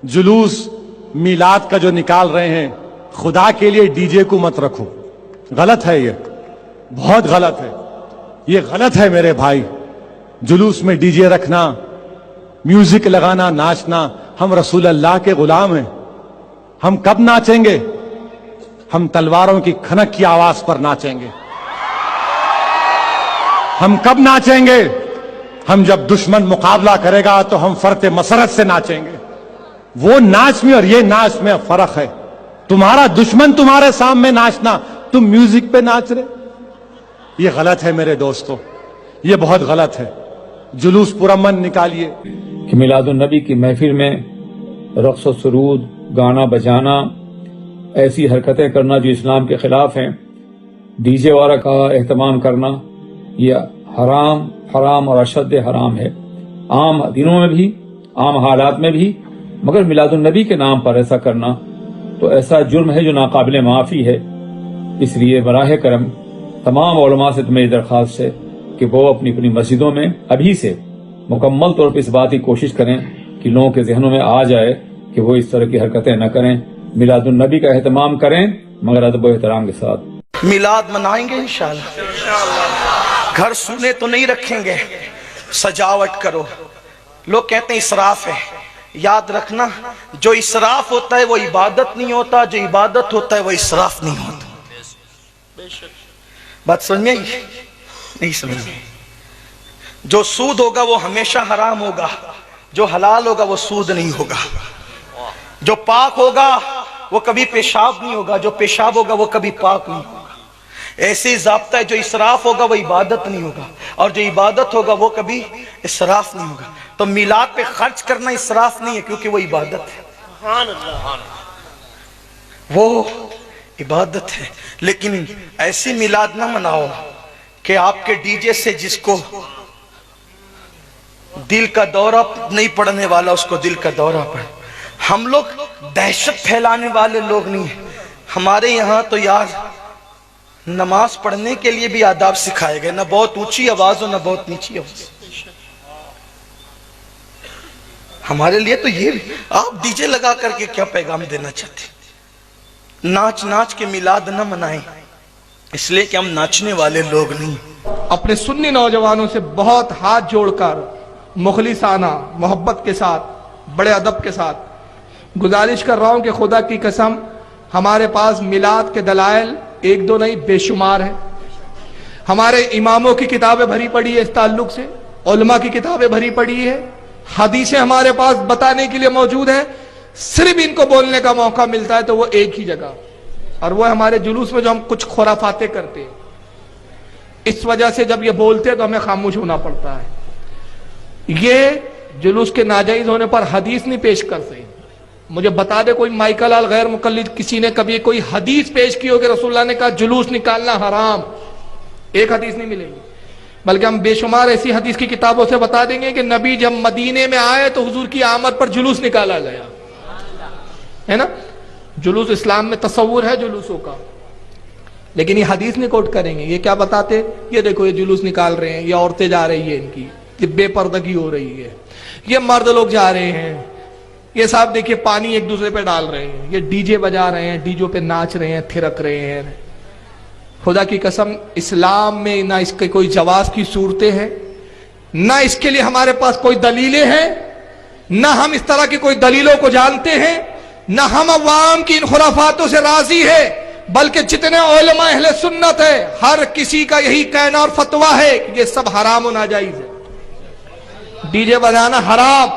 जुलूस मीलाद का जो निकाल रहे हैं, खुदा के लिए डीजे को मत रखो। गलत है, ये बहुत गलत है, ये गलत है मेरे भाई। जुलूस में डीजे रखना, म्यूजिक लगाना, नाचना, हम रसूल अल्लाह के गुलाम हैं। हम कब नाचेंगे? हम तलवारों की खनक की आवाज पर नाचेंगे। हम कब नाचेंगे? हम जब दुश्मन मुकाबला करेगा तो हम फरते मसरत से नाचेंगे। वो नाच में और ये नाच में फर्क है। तुम्हारा दुश्मन तुम्हारे सामने नाचना, तुम म्यूजिक पे नाच रहे, ये गलत है मेरे दोस्तों, ये बहुत गलत है। जुलूस पुरअमन निकालिए। कि मिलादुन नबी की महफिल में रक़्स व सुरूद, गाना बजाना, ऐसी हरकतें करना जो इस्लाम के खिलाफ हैं, डीजे वाला का एहतमाम करना, यह हराम और अशद हराम है। आम दिनों में भी, आम हालात में भी, मगर मिलादुन नबी के नाम पर ऐसा करना तो ऐसा जुर्म है जो नाकाबिल माफ़ी है। इसलिए बराह करम तमाम उलमा से तुम्हें दरख्वास्त है कि वो अपनी अपनी मस्जिदों में अभी से मुकम्मल तौर पर इस बात की कोशिश करें कि लोगों के जहनों में आ जाए कि वो इस तरह की हरकतें न करें, मिलादुन नबी का एहतमाम करें मगर अदब व एहतराम के साथ। मिलाद मनाएंगे इंशाअल्लाह। घर सूने तो नहीं रखेंगे, सजावट करो। लोग कहते हैं इसराफ है। याद रखना, जो इसराफ होता है वो इबादत नहीं होता, जो इबादत होता है वो इसराफ नहीं होता। बात समझ में आई? नहीं समझ में। जो सूद होगा वो हमेशा हराम होगा, जो हलाल होगा वो सूद नहीं होगा। जो पाक होगा वो कभी पेशाब नहीं होगा, जो पेशाब होगा वो कभी पाक नहीं होगा। ऐसे ही ज़ाब्ता है, जो इसराफ होगा वो इबादत नहीं होगा, और जो इबादत होगा वो कभी इसराफ नहीं होगा। तो मिलाद पे खर्च करना इसराफ नहीं है, क्योंकि वो इबादत है, वो इबादत है। लेकिन ऐसी मिलाद ना मनाओ कि आपके डीजे से जिसको दिल का दौरा नहीं पड़ने वाला उसको दिल का दौरा पड़े। हम लोग दहशत फैलाने वाले लोग नहीं हैं। हमारे यहाँ तो यार नमाज पढ़ने के लिए भी आदाब सिखाए गए, ना बहुत ऊंची आवाज हो ना बहुत नीची आवाज। हमारे लिए तो ये, आप डीजे लगा करके क्या पैगाम देना चाहते? नाच नाच के मिलाद न मनाएं, इसलिए कि हम नाचने वाले लोग नहीं। अपने सुन्नी नौजवानों से बहुत हाथ जोड़कर मुखलिसाना मोहब्बत के साथ, बड़े अदब के साथ गुजारिश कर रहा हूं कि खुदा की कसम हमारे पास मिलाद के दलाइल एक दो नहीं बेशुमार है। हमारे इमामों की किताबें भरी पड़ी है इस ताल्लुक से, उलमा की किताबें भरी पड़ी है, हदीसें हमारे पास बताने के लिए मौजूद है। सिर्फ इनको बोलने का मौका मिलता है तो वो एक ही जगह, और वो हमारे जुलूस में जो हम कुछ खुराफाते करते हैं। इस वजह से जब ये बोलते हैं तो हमें खामोश होना पड़ता है। ये जुलूस के नाजायज होने पर हदीस नहीं पेश कर सकते। मुझे बता दे कोई माइकल अल गैर मुकल्लिद किसी ने कभी कोई हदीस पेश की हो कि रसूलुल्लाह ने कहा जुलूस निकालना हराम? एक हदीस नहीं मिलेगी। बल्कि हम बेशुमार ऐसी हदीस की किताबों से बता देंगे कि नबी जब मदीने में आए तो हुजूर की आमद पर जुलूस निकाला गया, है ना। जुलूस इस्लाम में तसव्वुर है जुलूसों का, लेकिन ये हदीस नहीं कोट करेंगे। ये क्या बताते? ये देखो ये जुलूस निकाल रहे हैं, ये औरतें जा रही है, इनकी ये बेपर्दगी हो रही है, ये मर्द लोग जा रहे हैं, ये साहब देखिए पानी एक दूसरे पे डाल रहे हैं, ये डीजे बजा रहे हैं, डीजो पे नाच रहे हैं, थिरक रहे हैं। खुदा की कसम इस्लाम में ना इसके कोई जवाज की सूरतें हैं, ना इसके लिए हमारे पास कोई दलीलें हैं, ना हम इस तरह की कोई दलीलों को जानते हैं, ना हम अवाम की इन खुराफातों से राजी है। बल्कि जितने उलमा अहले सुन्नत है हर किसी का यही कहना और फतवा है कि ये सब हराम और नाजायज है। डीजे बजाना हराम,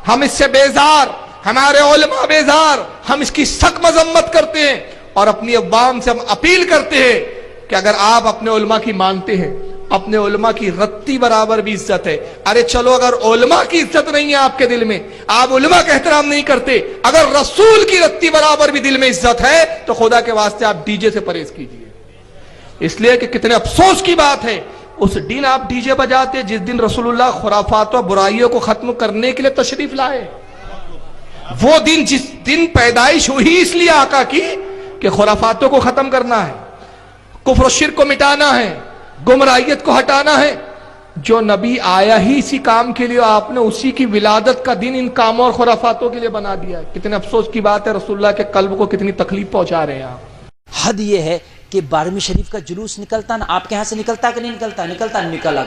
हम इससे बेजार, हमारे उलमा बेजार, हम इसकी सख्त मजम्मत करते हैं और अपनी अवाम से हम अपील करते हैं कि अगर आप अपने उलमा की मानते हैं, अपने उलमा की रत्ती बराबर भी इज्जत है। अरे चलो, अगर उलमा की इज्जत नहीं है आपके दिल में, आप उलमा का एहतराम नहीं करते, अगर रसूल की रत्ती बराबर भी दिल में इज्जत है तो खुदा के वास्ते आप डीजे से परहेज कीजिए। इसलिए कि कितने अफसोस की बात है, उस दिन आप डीजे बजाते जिस दिन रसूलुल्लाह खुराफात और बुराइयों को खत्म करने के लिए तशरीफ लाए। वो दिन, जिस दिन पैदाइश हुई इसलिए आका की कि खुराफातों को खत्म करना है, कुफ्र और शिर्क को मिटाना है, गुमराहियत को हटाना है, जो नबी आया ही इसी काम के लिए, आपने उसी की विलादत का दिन इन कामों और खुराफातों के लिए बना दिया। कितने अफसोस की बात है, रसूलुल्लाह के कल्ब को कितनी तकलीफ पहुंचा रहे हैं आप। हद ये है कि 12वीं शरीफ का जुलूस निकलता ना, आपके यहाँ से निकलता कि नहीं निकलता? निकलता, निकाला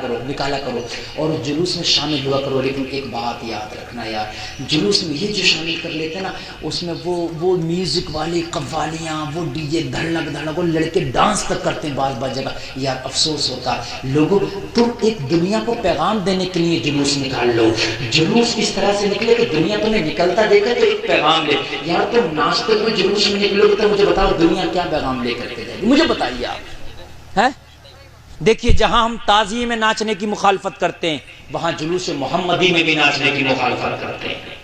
करो और जुलूस में शामिल हुआ करो। लेकिन एक बात याद रखना यार, जुलूस में ये जो शामिल कर लेते हैं ना, उसमें वो म्यूजिक वाली कव्वालियाँ, वो डीजे धड़क, वो लड़के डांस तक करते हैं बाज जगह। यार अफसोस होता है। लोगों, तुम एक दुनिया को पैगाम देने के लिए जुलूस निकाल लो। जुलूस इस तरह से निकले कि दुनिया तुम्हें निकलता देखे तो एक पैगाम ले। यार तुम नाचते हुए जुलूस में निकलोगे तो मुझे बताओ दुनिया क्या पैगाम ले करके जाएगी, मुझे बताइए आप। है देखिए, जहां हम ताज़िये में नाचने की मुखालफत करते हैं, वहां जुलूस मोहम्मदी में भी नाचने की मुखालफत करते हैं।